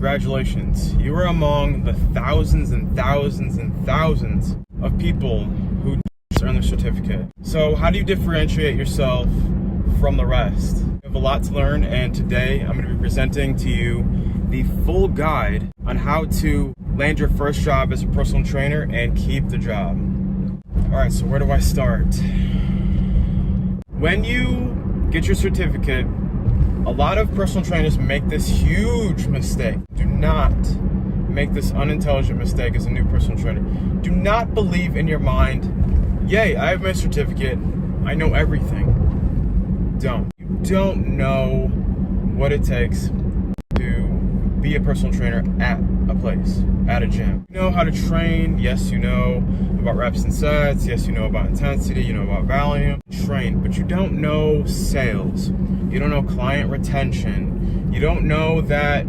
Congratulations, you are among the thousands and thousands and thousands of people who just earned their certificate. So how do you differentiate yourself from the rest? You have a lot to learn, and today I'm going to be presenting to you the full guide on how to land your first job as a personal trainer and keep the job. Alright, so where do I start? When you get your certificate, a lot of personal trainers make this huge mistake. Do not make this unintelligent mistake as a new personal trainer. Do not believe in your mind, yay, I have my certificate, I know everything. Don't. You don't know what it takes to be a personal trainer at a place, at a gym. You know how to train, yes, you know about reps and sets, yes, you know about intensity, you know about volume, train, but you don't know sales. You don't know client retention. You don't know that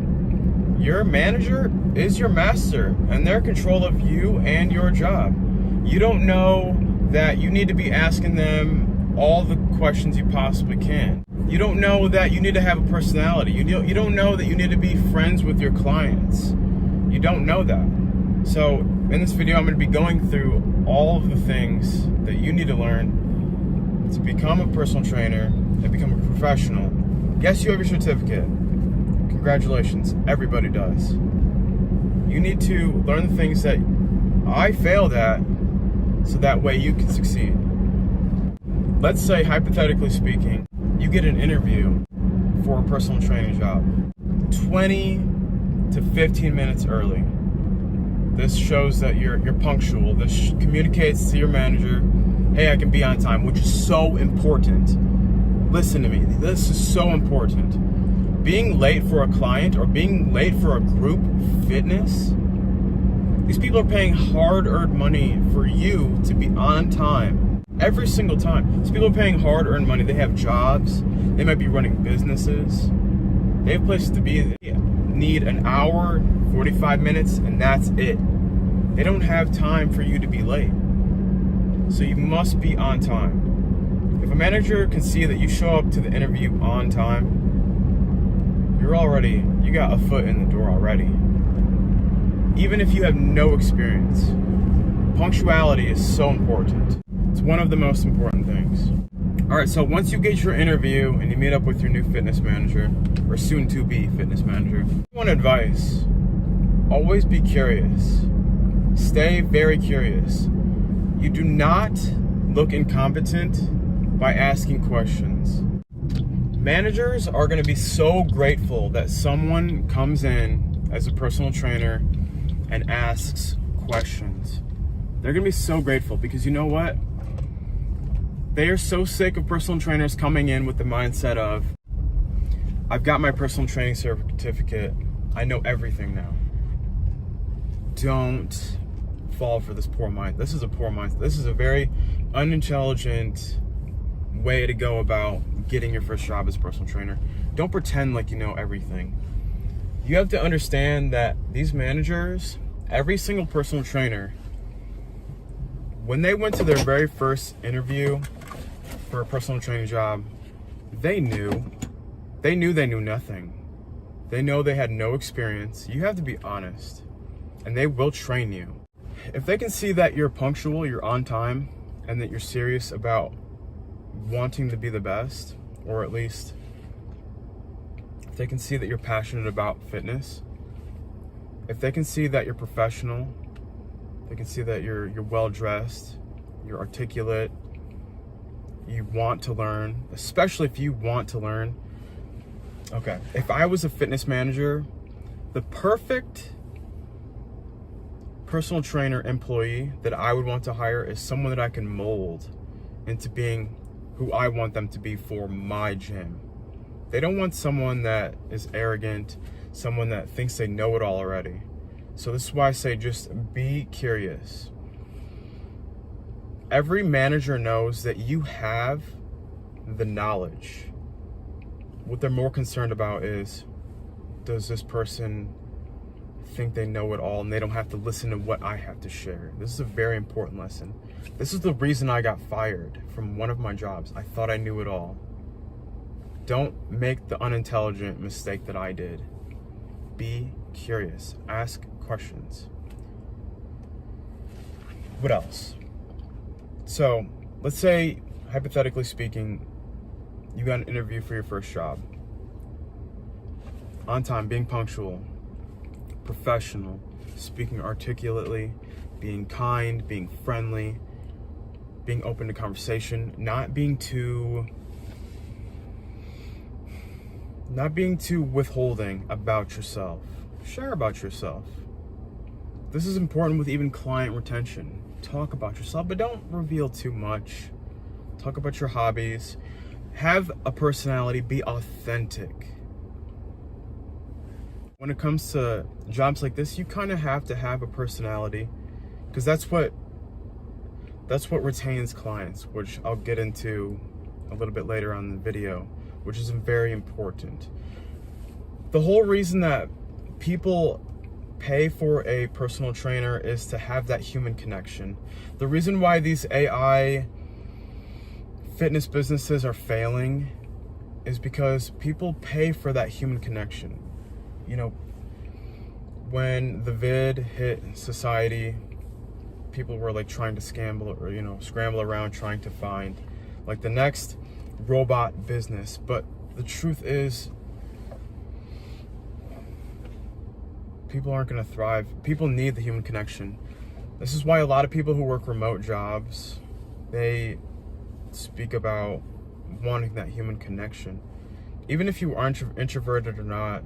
your manager is your master and they're in control of you and your job. You don't know that you need to be asking them all the questions you possibly can. You don't know that you need to have a personality. You don't know that you need to be friends with your clients. You don't know that. So in this video, I'm going to be going through all of the things that you need to learn to become a personal trainer and become a professional. Yes, you have your certificate. Congratulations, everybody does. You need to learn the things that I failed at so that way you can succeed. Let's say, hypothetically speaking, you get an interview for a personal training job 20 to 15 minutes early. This shows that you're punctual. This communicates to your manager, hey, I can be on time, which is so important. Listen to me, this is so important. Being late for a client or being late for a group fitness, these people are paying hard-earned money for you to be on time every single time. These people are paying hard-earned money. They have jobs, they might be running businesses, they have places to be. They need an hour, 45 minutes, and that's it. They don't have time for you to be late. So you must be on time. If a manager can see that you show up to the interview on time, you got a foot in the door already. Even if you have no experience, punctuality is so important. It's one of the most important things. Alright, so once you get your interview and you meet up with your new fitness manager, or soon-to-be fitness manager, one advice, always be curious. Stay very curious. You do not look incompetent by asking questions. Managers are going to be so grateful that someone comes in as a personal trainer and asks questions. They're going to be so grateful because you know what? They are so sick of personal trainers coming in with the mindset of, I've got my personal training certificate, I know everything now. Don't fall for this poor mind. This is a poor mindset. This is a very unintelligent way to go about getting your first job as a personal trainer. Don't pretend like you know everything. You have to understand that these managers, every single personal trainer, when they went to their very first interview for a personal training job, they knew they knew nothing. They know they had no experience. You have to be honest, and they will train you. If they can see that you're punctual, you're on time, and that you're serious about wanting to be the best, or at least if they can see that you're passionate about fitness, if they can see that you're professional, they can see that you're well-dressed, you're articulate, you want to learn, especially if you want to learn. Okay, if I was a fitness manager, the perfect personal trainer employee that I would want to hire is someone that I can mold into being who I want them to be for my gym. They don't want someone that is arrogant, someone that thinks they know it all already. So this is why I say just be curious. Every manager knows that you have the knowledge. What they're more concerned about is, does this person think they know it all and they don't have to listen to what I have to share? This is a very important lesson. This is the reason I got fired from one of my jobs. I thought I knew it all. Don't make the unintelligent mistake that I did. Be curious. Ask questions. What else? So, let's say, hypothetically speaking, you got an interview for your first job. On time, being punctual, professional, speaking articulately, being kind, being friendly, being open to conversation, not being too withholding about yourself. Share about yourself. This is important with even client retention. Talk about yourself, but don't reveal too much. Talk about your hobbies. Have a personality, be authentic. When it comes to jobs like this, you kind of have to have a personality, because that's what retains clients, which I'll get into a little bit later on in the video, which is very important. The whole reason that people pay for a personal trainer is to have that human connection. The reason why these AI fitness businesses are failing is because people pay for that human connection. You know, when the vid hit society, people were like trying to scramble around trying to find like the next robot business. But the truth is, people aren't going to thrive. People need the human connection. This is why a lot of people who work remote jobs, they speak about wanting that human connection. Even if you are introverted or not,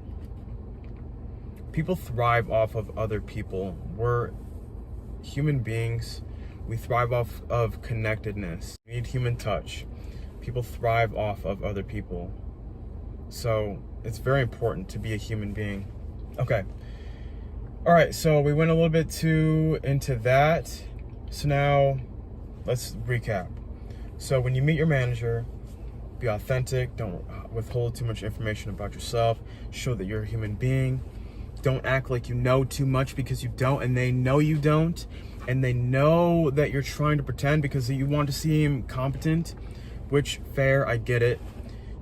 people thrive off of other people. We're human beings. We thrive off of connectedness. We need human touch. People thrive off of other people. So it's very important to be a human being. Okay. All right, so we went a little bit too into that. So now let's recap. So when you meet your manager, be authentic. Don't withhold too much information about yourself. Show that you're a human being. Don't act like you know too much, because you don't, and they know you don't. And they know that you're trying to pretend because you want to seem competent, which, fair, I get it.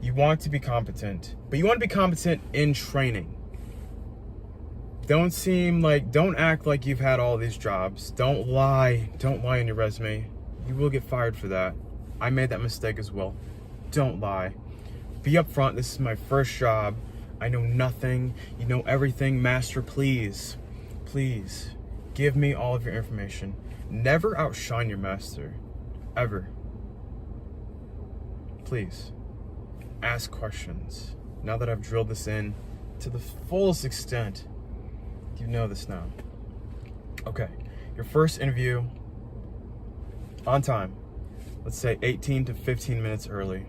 You want to be competent, but you want to be competent in training. Don't act like you've had all these jobs. Don't lie in your resume. You will get fired for that. I made that mistake as well. Don't lie. Be upfront. This is my first job. I know nothing. You know everything. Master, please give me all of your information. Never outshine your master, ever. Please ask questions. Now that I've drilled this in to the fullest extent, you know this now. Okay, your first interview, on time. Let's say 18 to 15 minutes early.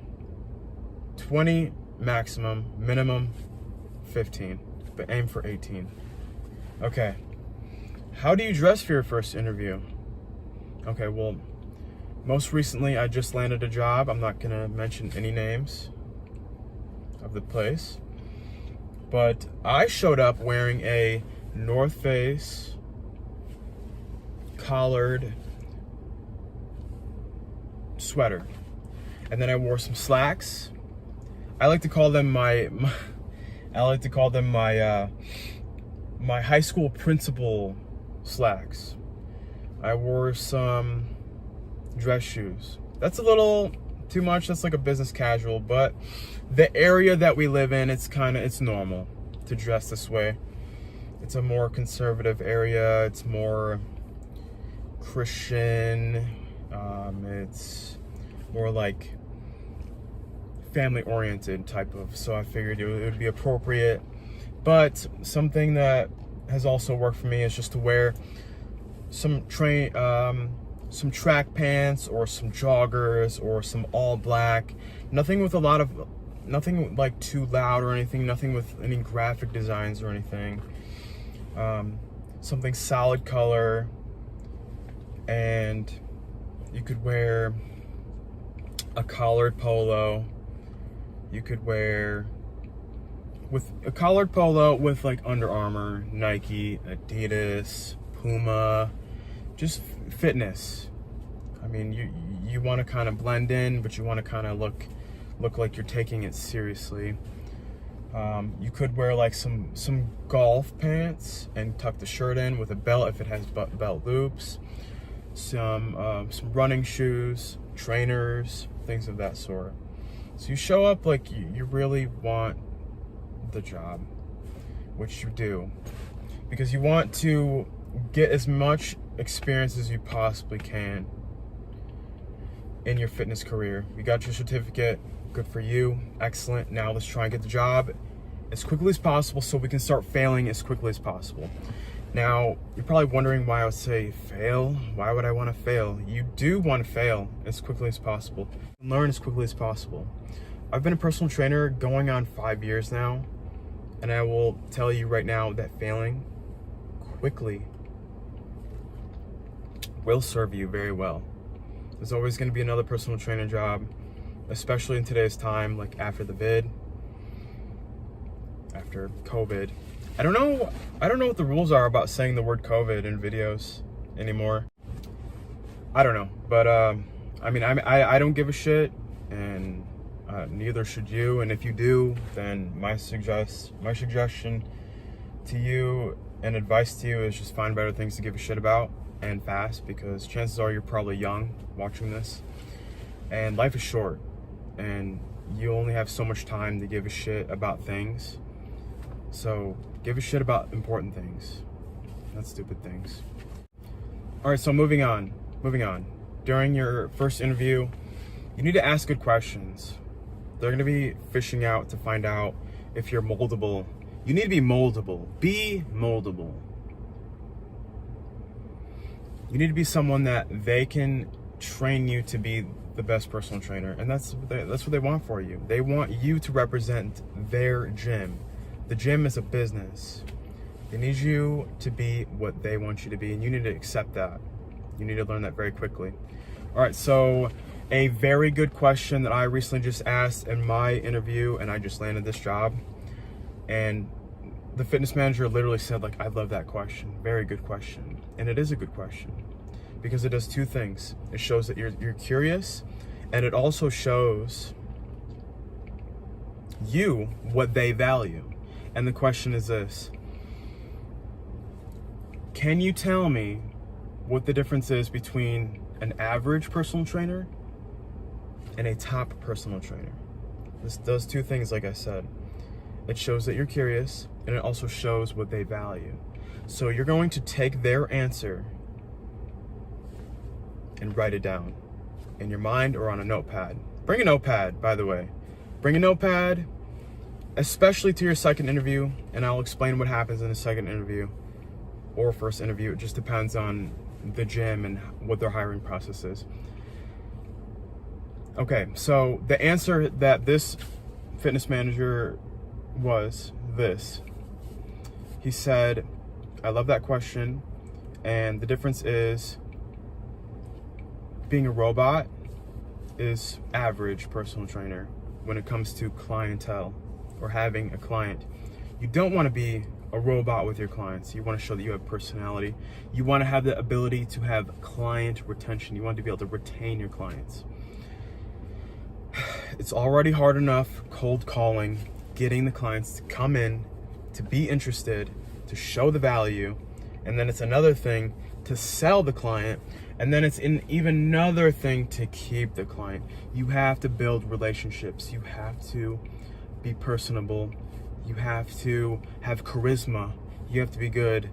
20 maximum, minimum 15, but aim for 18. Okay, how do you dress for your first interview? Okay, well, most recently I just landed a job. I'm not gonna mention any names of the place, but I showed up wearing a North Face collared sweater, and then I wore some slacks. I like to call them my high school principal slacks. I wore some dress shoes. That's a little too much. That's like a business casual, but the area that we live in, it's normal to dress this way. It's a more conservative area. It's more Christian. It's more like family-oriented type of. So I figured it would be appropriate. But something that has also worked for me is just to wear some track pants or some joggers or some all black. Nothing like too loud or anything. Nothing with any graphic designs or anything. Something solid color, and you could wear a collared polo. You could wear with a collared polo with like Under Armour, Nike, Adidas, Puma, just fitness. I mean, you want to kind of blend in, but you want to kind of look like you're taking it seriously. You could wear like some golf pants and tuck the shirt in with a belt if it has belt loops. Some running shoes, trainers, things of that sort. So you show up like you really want the job, which you do, because you want to get as much experience as you possibly can in your fitness career. You got your certificate, good for you, excellent. Now let's try and get the job as quickly as possible so we can start failing as quickly as possible. Now, you're probably wondering why I would say fail. Why would I want to fail? You do want to fail as quickly as possible. Learn as quickly as possible. I've been a personal trainer going on 5 years now, and I will tell you right now that failing quickly will serve you very well. There's always going to be another personal trainer job, especially in today's time, like after the vid, after COVID. I don't know what the rules are about saying the word COVID in videos anymore. I don't know, but I mean, I don't give a shit, and neither should you. And if you do, then my suggestion to you and advice to you is just find better things to give a shit about, and fast, because chances are you're probably young watching this, and life is short, and you only have so much time to give a shit about things. So give a shit about important things, not stupid things. All right, so moving on. During your first interview, you need to ask good questions. They're gonna be fishing out to find out if you're moldable. You need to be moldable. Be moldable. You need to be someone that they can train you to be the best personal trainer, and that's what they want for you. They want you to represent their gym. The gym is a business. They need you to be what they want you to be, and you need to accept that. You need to learn that very quickly. All right, so a very good question that I recently just asked in my interview, and I just landed this job, and the fitness manager literally said, like, I love that question. Very good question. And it is a good question because it does two things. It shows that you're curious, and it also shows you what they value. And the question is this: can you tell me what the difference is between an average personal trainer and a top personal trainer? This does two things, like I said. It shows that you're curious, and it also shows what they value. So you're going to take their answer and write it down in your mind or on a notepad. Bring a notepad, by the way. Bring a notepad, especially to your second interview, and I'll explain what happens in the second interview or first interview. It just depends on the gym and what their hiring process is. Okay, so the answer that this fitness manager was this. He said, I love that question, and the difference is being a robot is average personal trainer when it comes to clientele or having a client. You don't want to be a robot with your clients. You want to show that you have personality. You want to have the ability to have client retention. You want to be able to retain your clients. It's already hard enough cold calling, getting the clients to come in, to be interested, to show the value, and then it's another thing to sell the client, and then it's even another thing to keep the client. You have to build relationships. You have to be personable. You have to have charisma. You have to be good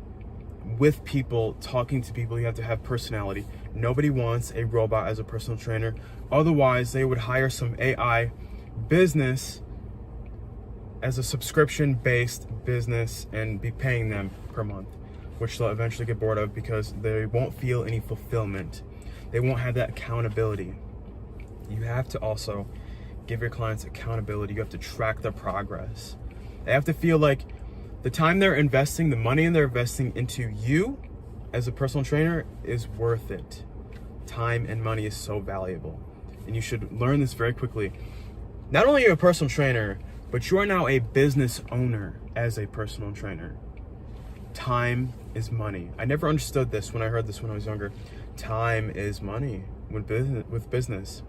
with people, talking to people. You have to have personality. Nobody wants a robot as a personal trainer. Otherwise, they would hire some AI business as a subscription-based business and be paying them per month, which they'll eventually get bored of because they won't feel any fulfillment. They won't have that accountability. You have to also give your clients accountability. You have to track their progress. They have to feel like the time they're investing, the money they're investing into you as a personal trainer is worth it. Time and money is so valuable, and you should learn this very quickly. Not only are you a personal trainer, but you are now a business owner as a personal trainer. Time is money. I never understood this when I heard this when I was younger. Time is money with business.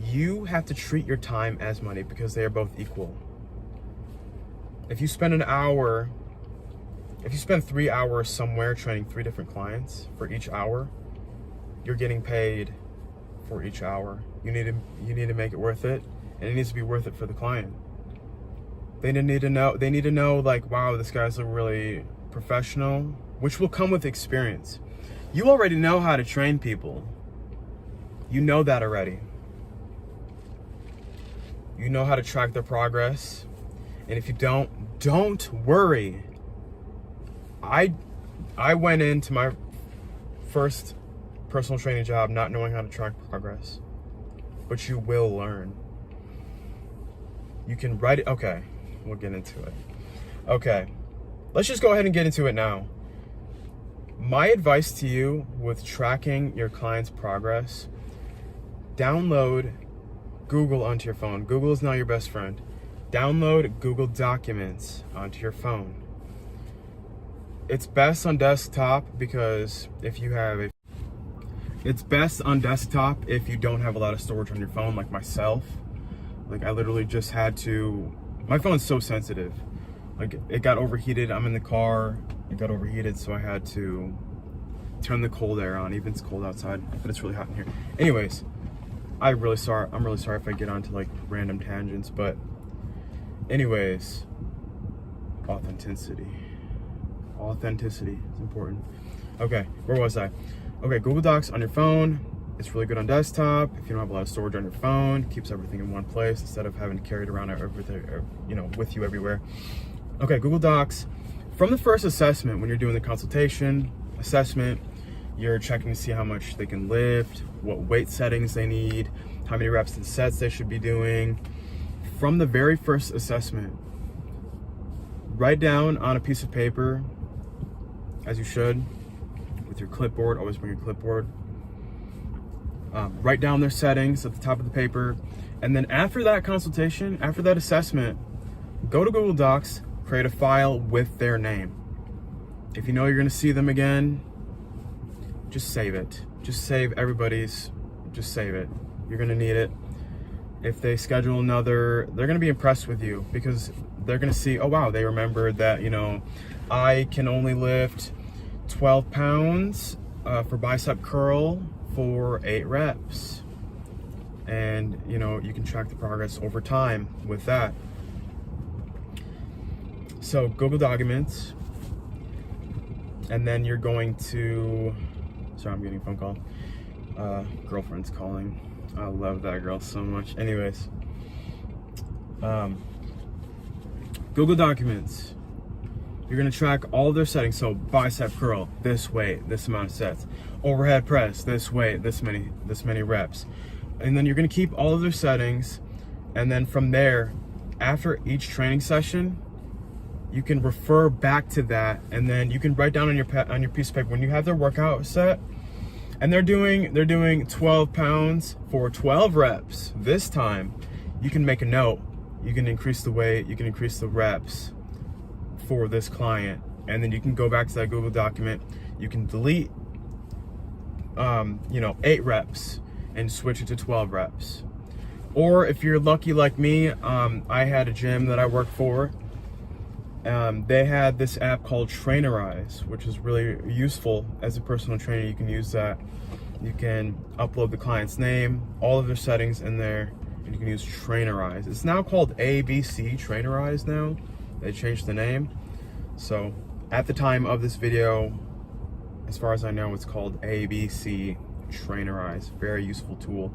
You have to treat your time as money because they are both equal. if you spend an hour, if you spend 3 hours somewhere training 3 different clients for each hour, you're getting paid for each hour. You need to make it worth it, and it needs to be worth it for the client. They need to know like, wow, this guy's a really professional, which will come with experience. You already know how to train people. You know that already. You know how to track their progress. And if you don't worry. I went into my first personal training job not knowing how to track progress. But you will learn. You can write it. Okay, we'll get into it. Okay, let's just go ahead and get into it now. My advice to you with tracking your client's progress, download Google onto your phone. Google is now your best friend. Download Google Documents onto your phone. It's best on desktop because it's best on desktop if you don't have a lot of storage on your phone, like myself. Like I literally just had to, my phone's so sensitive. Like it got overheated, I'm in the car, it got overheated, so I had to turn the cold air on, even it's cold outside, but it's really hot in here. Anyways, I'm really sorry if I get onto like random tangents, but anyways, authenticity is important. Okay, where was I? Okay, Google Docs on your phone. It's really good on desktop. If you don't have a lot of storage on your phone, it keeps everything in one place instead of having to carry it around with you everywhere. Okay, Google Docs. From the first assessment, when you're doing the consultation assessment, you're checking to see how much they can lift, what weight settings they need, how many reps and sets they should be doing. From the very first assessment, write down on a piece of paper, as you should, with your clipboard. Always bring your clipboard. Write down their settings at the top of the paper, and then after that consultation, after that assessment, go to Google Docs, create a file with their name. If you know you're going to see them again, just save it. Just save it. You're going to need it. If they schedule another, they're going to be impressed with you because they're going to see, oh wow, they remembered that, I can only lift 12 pounds for bicep curl for 8 reps. And, you can track the progress over time with that. So Google Documents, and then you're going to, sorry, I'm getting a phone call. Girlfriend's calling. I love that girl so much. Anyways, Google Documents. You're gonna track all their settings. So bicep curl, this weight, this amount of sets. Overhead press, this weight, this many reps. And then you're gonna keep all of their settings. And then from there, after each training session, you can refer back to that. And then you can write down on your piece of paper when you have their workout set. And they're doing 12 pounds for 12 reps. This time, you can make a note. You can increase the weight, you can increase the reps for this client. And then you can go back to that Google document. You can delete, 8 reps and switch it to 12 reps. Or if you're lucky like me, I had a gym that I worked for. They had this app called Trainerize, which is really useful as a personal trainer. You can use that. You can upload the client's name, all of their settings in there, and you can use Trainerize. It's now called ABC Trainerize now. They changed the name. So at the time of this video, as far as I know, it's called ABC Trainerize. Very useful tool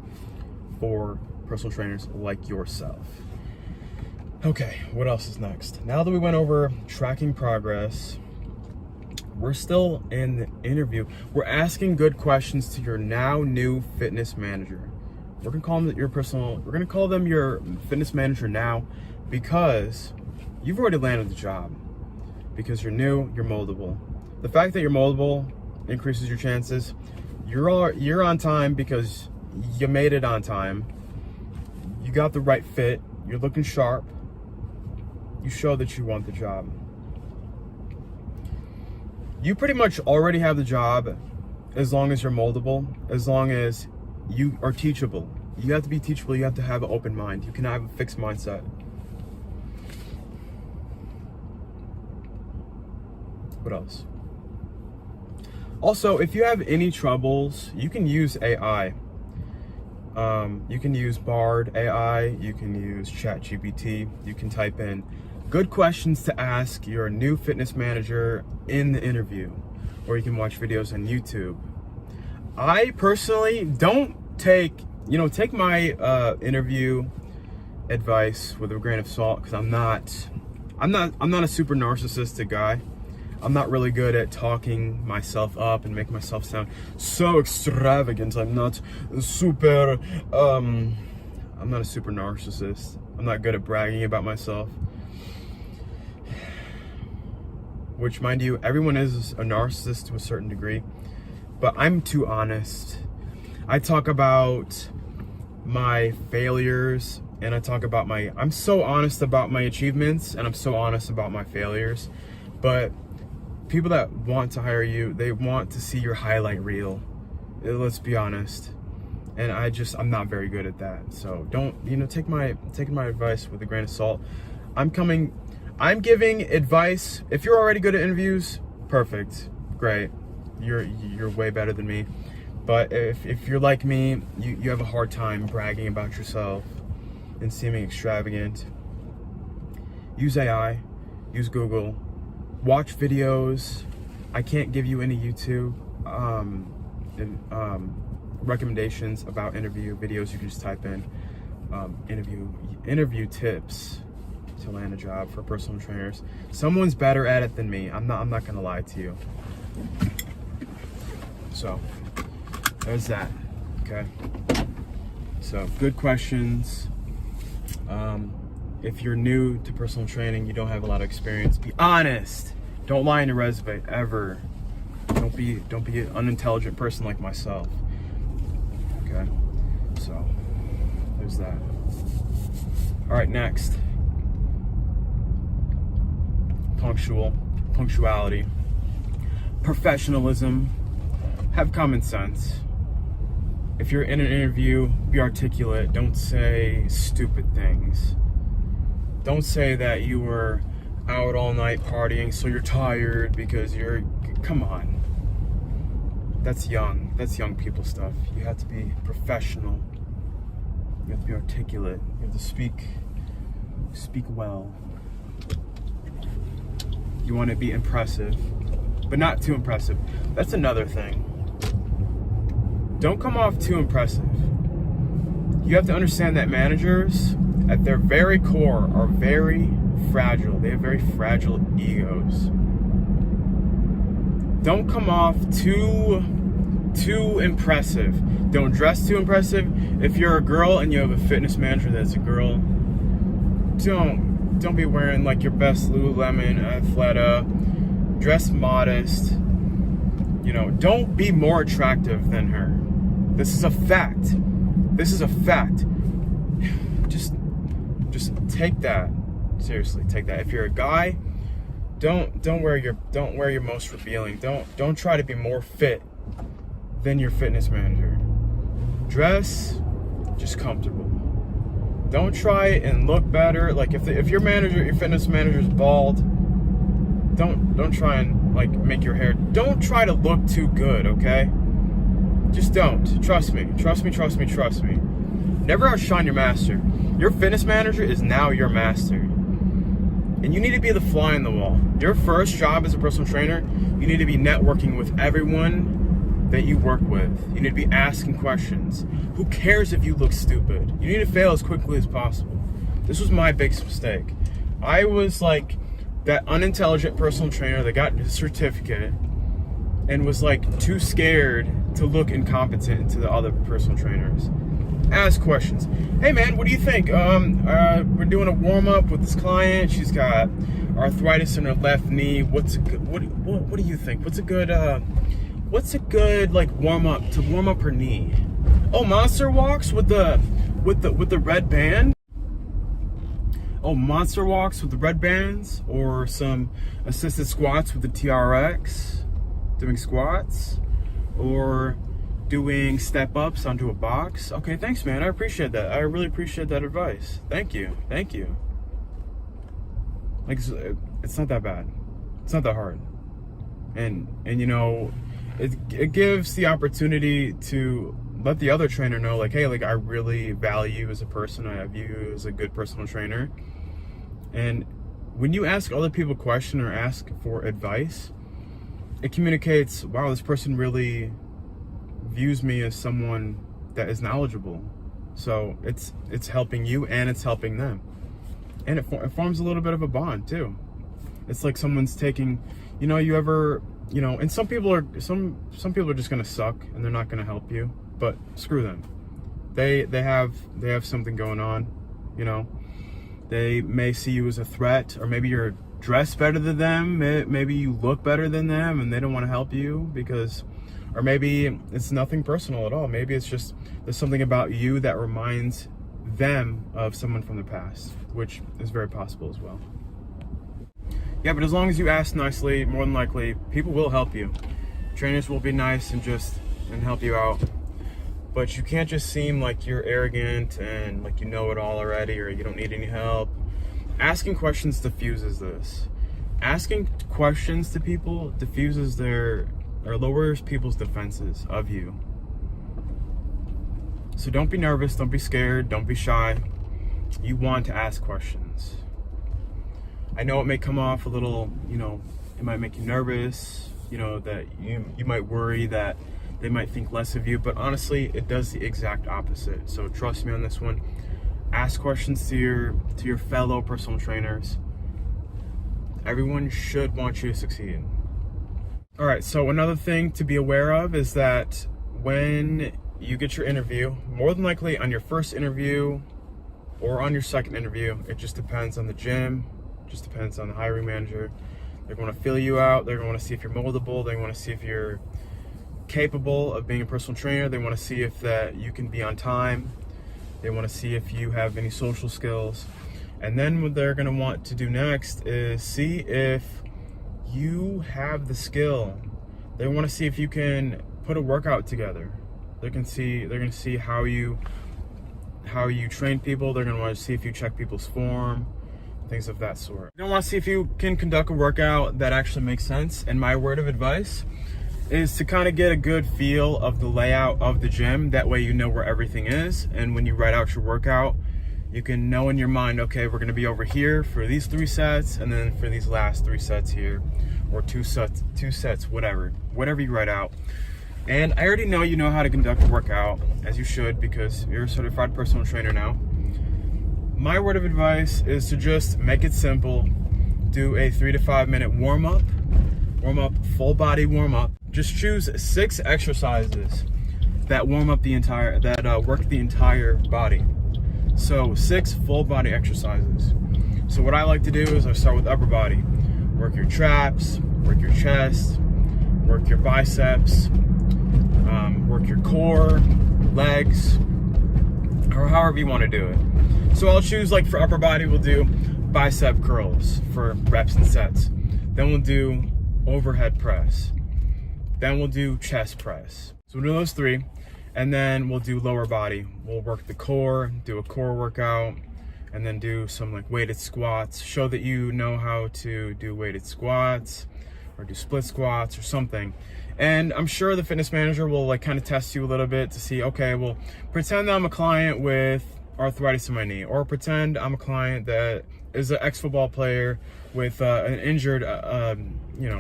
for personal trainers like yourself. Okay, what else is next? Now that we went over tracking progress, we're still in the interview. We're asking good questions to your now new fitness manager. We're gonna call them your fitness manager now because you've already landed the job. Because you're new, you're moldable. The fact that you're moldable increases your chances. You're on time because you made it on time. You got the right fit. You're looking sharp. You show that you want the job. You pretty much already have the job as long as you're moldable, as long as you are teachable. You have to be teachable. You have to have an open mind. You cannot have a fixed mindset. What else? Also, if you have any troubles, you can use AI. You can use Bard AI, you can use ChatGPT, you can type in good questions to ask your new fitness manager in the interview, or you can watch videos on YouTube. I personally don't take my interview advice with a grain of salt, because I'm not a super narcissistic guy. I'm not really good at talking myself up and making myself sound so extravagant. I'm not a super narcissist. I'm not good at bragging about myself. Which, mind you, everyone is a narcissist to a certain degree, but I'm too honest. I talk about my failures, and I talk about I'm so honest about my achievements, and I'm so honest about my failures. But people that want to hire you, they want to see your highlight reel. Let's be honest. And I'm not very good at that. So don't, take my advice with a grain of salt. I'm giving advice. If you're already good at interviews, perfect, great. You're way better than me. But if you're like me, you have a hard time bragging about yourself and seeming extravagant, use AI, use Google, watch videos. I can't give you any YouTube recommendations about interview videos. You can just type in interview tips to land a job for personal trainers. Someone's better at it than me. I'm not gonna lie to you. So there's that. Okay. So good questions. If you're new to personal training, you don't have a lot of experience, be honest. Don't lie in your resume ever. Don't be an unintelligent person like myself. Okay, so there's that. All right, next. Punctuality, professionalism, have common sense. If you're in an interview, be articulate. Don't say stupid things. Don't say that you were out all night partying, so you're tired because come on. That's young people stuff. You have to be professional. You have to be articulate. You have to speak well. You want to be impressive, but not too impressive. That's another thing. Don't come off too impressive. You have to understand that managers, at their very core, are very fragile. They have very fragile egos. Don't come off too impressive. Don't dress too impressive. If you're a girl and you have a fitness manager that's a girl, don't be wearing like your best Lululemon Athleta. Dress modest. Don't be more attractive than her. This is a fact. Just take that seriously. Take that. If you're a guy, don't wear your most revealing. Don't try to be more fit than your fitness manager. Dress just comfortable. Don't try and look better. Like if your fitness manager's bald, don't try and like make your hair. Don't try to look too good, okay? Just don't. Trust me. Never outshine your master. Your fitness manager is now your master. And you need to be the fly in the wall. Your first job as a personal trainer, you need to be networking with everyone that you work with. You need to be asking questions. Who cares if you look stupid? You need to fail as quickly as possible. This was my biggest mistake. I was like that unintelligent personal trainer that got his certificate and was like too scared to look incompetent to the other personal trainers. Ask questions. Hey man, what do you think? We're doing a warm up with this client. She's got arthritis in her left knee. What do you think? What's a good like warm up to warm up her knee? Oh, monster walks with the red band. Oh, monster walks with the red bands, or some assisted squats with the TRX, doing squats, or doing step ups onto a box. Okay, thanks man, I appreciate that. I really appreciate that advice. Thank you. Like, it's not that bad. It's not that hard. And you know, it gives the opportunity to let the other trainer know, like, hey, like, I really value you as a person. I view you as a good personal trainer. And when you ask other people a question or ask for advice, it communicates, wow, this person really views me as someone that is knowledgeable. So it's helping you and it's helping them. And it forms a little bit of a bond too. It's like someone's taking, you know, and some people are just gonna suck and they're not gonna help you, but screw them. They have something going on, you know. They may see you as a threat, or maybe you're dressed better than them, maybe you look better than them and they don't want to help you or maybe it's nothing personal at all. Maybe it's just there's something about you that reminds them of someone from the past, which is very possible as well. Yeah, but as long as you ask nicely, more than likely, people will help you. Trainers will be nice and help you out. But you can't just seem like you're arrogant and like you know it all already or you don't need any help. Asking questions diffuses this. Asking questions to people diffuses lowers people's defenses of you. So don't be nervous, don't be scared, don't be shy. You want to ask questions. I know it may come off a little, you know, it might make you nervous, you know, that you might worry that they might think less of you, but honestly, it does the exact opposite. So trust me on this one. Ask questions to your fellow personal trainers. Everyone should want you to succeed. All right, so another thing to be aware of is that when you get your interview, more than likely on your first interview or on your second interview, it just depends on the gym, just depends on the hiring manager. They're going to feel you out. They're going to see if you're moldable. They want to see if you're capable of being a personal trainer. They want to see if that you can be on time. They want to see if you have any social skills. And then what they're going to want to do next is see if you have the skill. They want to see if you can put a workout together. They're going to see how you train people. They're going to want to see if you check people's form, things of that sort. They want to see if you can conduct a workout that actually makes sense. And my word of advice is to kind of get a good feel of the layout of the gym. That way you know where everything is. And when you write out your workout, you can know in your mind, okay, we're going to be over here for these 3 sets, and then for these last 3 sets here, or 2 sets, whatever you write out. And I already know you know how to conduct a workout, as you should, because you're a certified personal trainer now. My word of advice is to just make it simple. Do a 3 to 5 minute warm up, full body warm up. Just choose 6 exercises that work the entire body. So 6 full body exercises. So what I like to do is I start with upper body. Work your traps, work your chest, work your biceps, work your core, legs, or however you want to do it. So I'll choose, like for upper body, we'll do bicep curls for reps and sets. Then we'll do overhead press. Then we'll do chest press. So we'll do those 3. And then we'll do lower body. We'll work the core, do a core workout, and then do some like weighted squats. Show that you know how to do weighted squats or do split squats or something. And I'm sure the fitness manager will like kind of test you a little bit to see, okay, well, pretend I'm a client with arthritis in my knee, or pretend I'm a client that is an ex-football player with an injured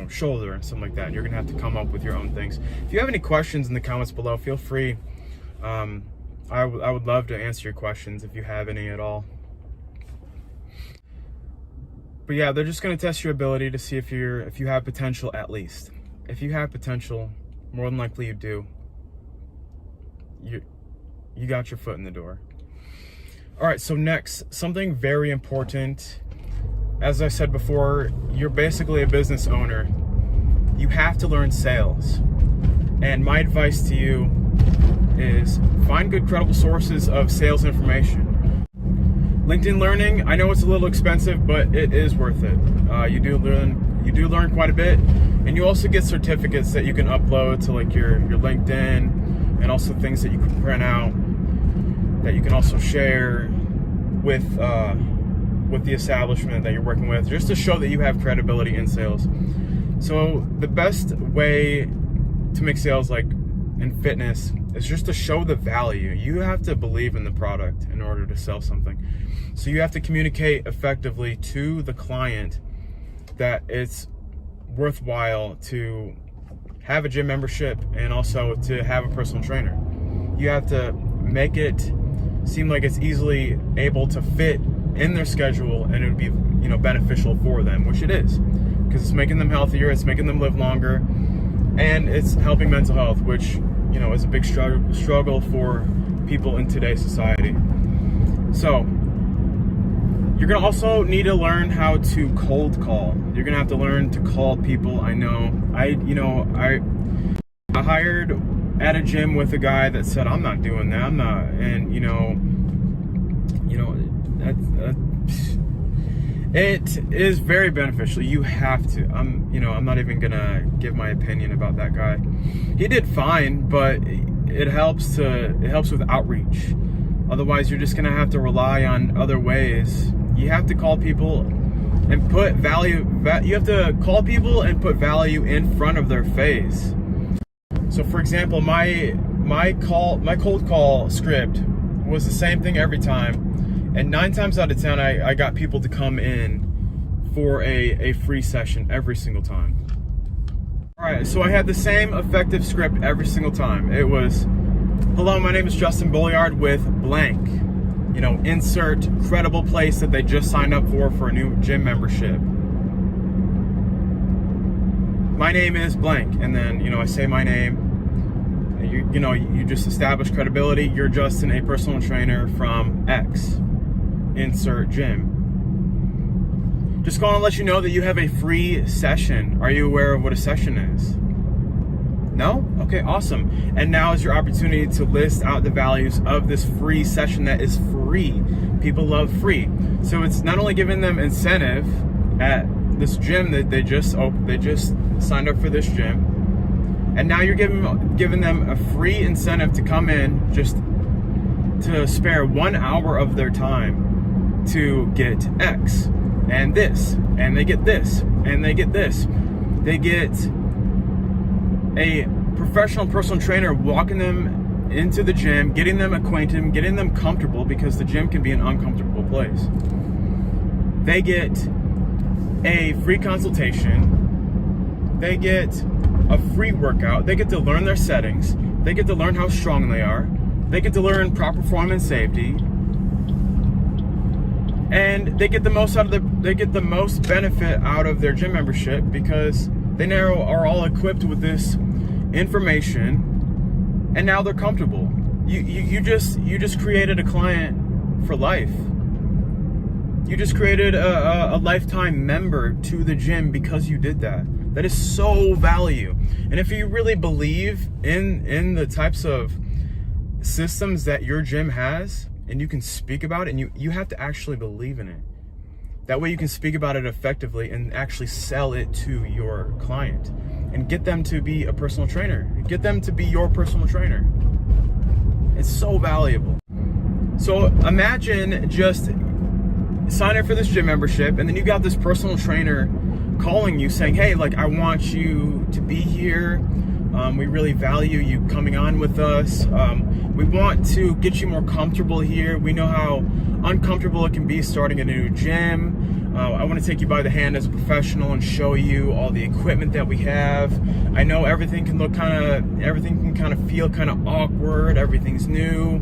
shoulder and something like that. You're gonna have to come up with your own things. If you have any questions in the comments below, feel free. I would love to answer your questions if you have any at all. But yeah, they're just gonna test your ability to see if you have potential at least. If you have potential, more than likely you do. You got your foot in the door. All right, so next, something very important. As I said before, you're basically a business owner. You have to learn sales. And my advice to you is find good, credible sources of sales information. LinkedIn Learning, I know it's a little expensive, but it is worth it. You do learn quite a bit, and you also get certificates that you can upload to like your LinkedIn, and also things that you can print out that you can also share with the establishment that you're working with, just to show that you have credibility in sales. So the best way to make sales, like in fitness, is just to show the value. You have to believe in the product in order to sell something. So you have to communicate effectively to the client that it's worthwhile to have a gym membership and also to have a personal trainer. You have to make it seem like it's easily able to fit in their schedule, and it would be, beneficial for them, which it is, because it's making them healthier, it's making them live longer, and it's helping mental health, which is a big struggle for people in today's society. So you're gonna also need to learn how to cold call. You're gonna have to learn to call people. I know I hired at a gym with a guy that said, I'm not doing that, I'm not, and it is very beneficial. You have to. I'm not even gonna give my opinion about that guy. He did fine, but it helps with outreach. Otherwise, you're just gonna have to rely on other ways. You have to call people and put value. You have to call people and put value in front of their face. So, for example, my cold call script was the same thing every time. And 9 times out of 10, I got people to come in for a free session every single time. All right, so I had the same effective script every single time. It was, hello, my name is Justin Bolliard with blank. Insert credible place that they just signed up for a new gym membership. My name is blank, and then, I say my name. You just establish credibility. You're Justin, a personal trainer from X. Insert gym. Just going to let you know that you have a free session. Are you aware of what a session is? No? Okay, awesome. And now is your opportunity to list out the values of this free session that is free. People love free. So it's not only giving them incentive at this gym that they just signed up for this gym, and now you're giving them a free incentive to come in, just to spare 1 hour of their time to get X and this, and they get this, and they get this. They get a professional personal trainer walking them into the gym, getting them acquainted, getting them comfortable, because the gym can be an uncomfortable place. They get a free consultation. They get a free workout. They get to learn their settings. They get to learn how strong they are. They get to learn proper form and safety. And they get the most benefit out of their gym membership, because they now are all equipped with this information, and now they're comfortable. You just created a client for life. You just created a lifetime member to the gym because you did that. That is so value. And if you really believe in the types of systems that your gym has, and you can speak about it, and you have to actually believe in it. That way you can speak about it effectively and actually sell it to your client and get them to be a personal trainer. Get them to be your personal trainer. It's so valuable. So imagine just sign up for this gym membership, and then you got this personal trainer calling you saying, hey, I want you to be here. We really value you coming on with us. We want to get you more comfortable here. We know how uncomfortable it can be starting a new gym. I want to take you by the hand as a professional and show you all the equipment that we have. I know everything can feel kind of awkward. Everything's new.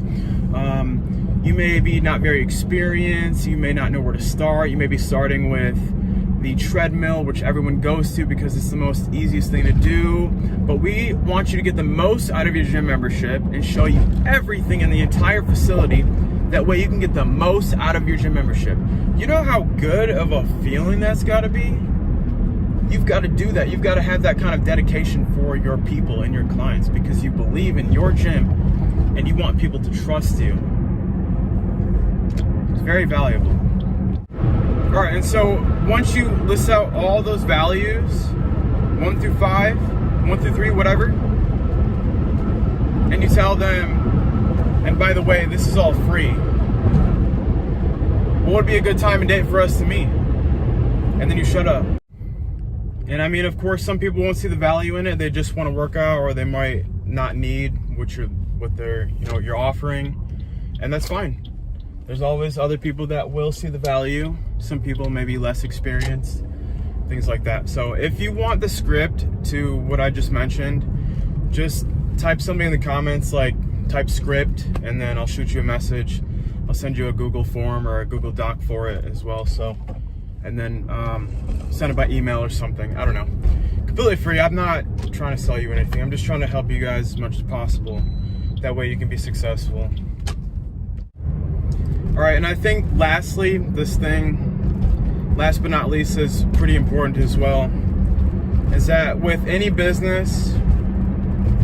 You may be not very experienced. You may not know where to start. You may be starting with the treadmill, which everyone goes to because it's the most easiest thing to do. But we want you to get the most out of your gym membership and show you everything in the entire facility. That way you can get the most out of your gym membership. You know how good of a feeling that's got to be? You've got to do that. You've got to have that kind of dedication for your people and your clients, because you believe in your gym and you want people to trust you. It's very valuable. All right, and so once you list out all those values, 1 through 5, 1 through 3, whatever, and you tell them, and by the way, this is all free, what would be a good time and date for us to meet? And then you shut up. And I mean, of course, some people won't see the value in it. They just want to work out, or they might not need what you're offering, and that's fine. There's always other people that will see the value. Some people may be less experienced, things like that. So if you want the script to what I just mentioned, just type something in the comments, like type script, and then I'll shoot you a message. I'll send you a Google form or a Google Doc for it as well. So, and then send it by email or something. I don't know. Completely free. I'm not trying to sell you anything. I'm just trying to help you guys as much as possible. That way you can be successful. All right, and I think lastly, last but not least, is pretty important as well, is that with any business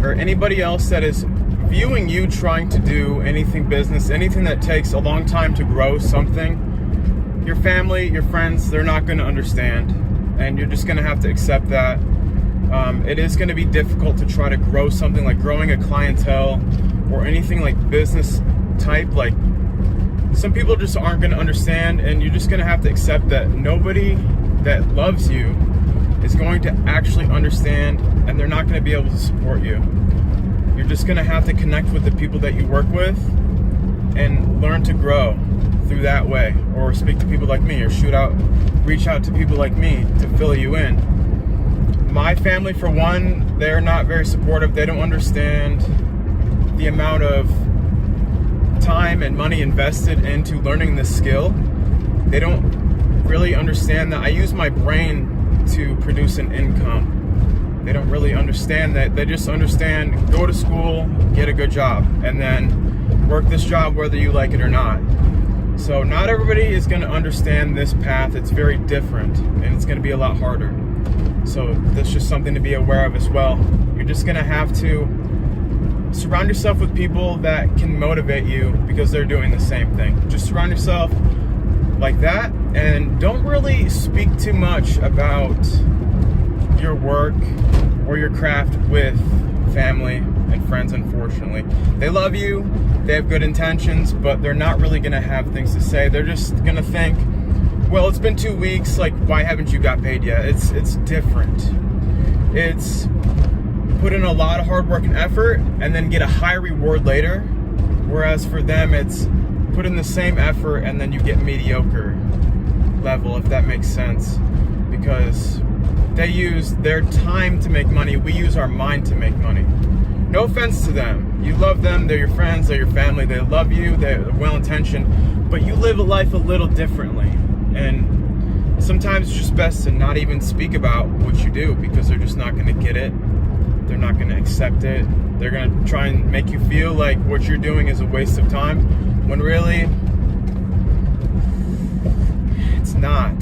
or anybody else that is viewing you trying to do anything business, anything that takes a long time to grow something, your family, your friends, they're not going to understand, and you're just going to have to accept that. It is going to be difficult to try to grow something like growing a clientele or anything like business type. Like, some people just aren't going to understand, and you're just going to have to accept that nobody that loves you is going to actually understand, and they're not going to be able to support you. You're just going to have to connect with the people that you work with and learn to grow through that way, or speak to people like me, or reach out to people like me to fill you in. My family, for one, they're not very supportive. They don't understand the amount of time and money invested into learning this skill. They don't really understand that I use my brain to produce an income. They don't really understand that. They just understand go to school, get a good job, and then work this job whether you like it or not. So not everybody is going to understand this path. It's very different, and it's going to be a lot harder. So that's just something to be aware of as well. You're just going to have to surround yourself with people that can motivate you because they're doing the same thing. Just surround yourself like that, and don't really speak too much about your work or your craft with family and friends. Unfortunately, they love you, they have good intentions, but they're not really going to have things to say. They're just going to think, well, it's been 2 weeks, like, why haven't you got paid yet? It's different. It's put in a lot of hard work and effort and then get a high reward later, whereas for them it's put in the same effort and then you get mediocre level, if that makes sense, because they use their time to make money. We use our mind to make money. No offense to them. You love them, they're your friends, they're your family, they love you, they're well-intentioned, but you live a life a little differently, and sometimes it's just best to not even speak about what you do, because they're just not going to get it. They're not going to accept it. They're going to try and make you feel like what you're doing is a waste of time, when really it's not.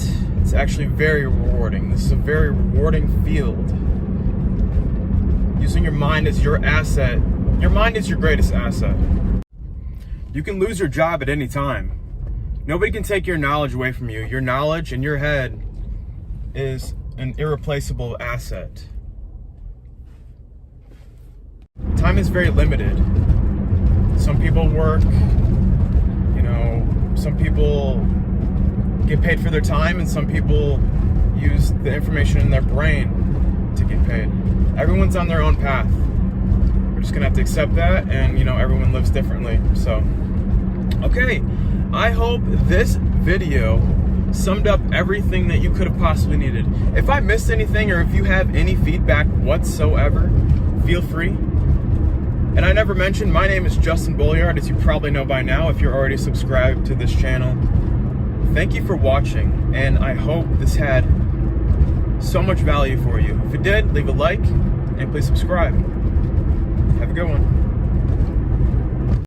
It's actually very rewarding. This is a very rewarding field. Using your mind as your asset. Your mind is your greatest asset. You can lose your job at any time. Nobody can take your knowledge away from you. Your knowledge in your head is an irreplaceable asset. Time is very limited. Some people work, some people get paid for their time, and some people use the information in their brain to get paid. Everyone's on their own path. We're just gonna have to accept that, and everyone lives differently. So, okay, I hope this video summed up everything that you could have possibly needed. If I missed anything, or if you have any feedback whatsoever, feel free. And I never mentioned, my name is Justin Bolliard, as you probably know by now if you're already subscribed to this channel. Thank you for watching, and I hope this had so much value for you. If it did, leave a like, and please subscribe. Have a good one.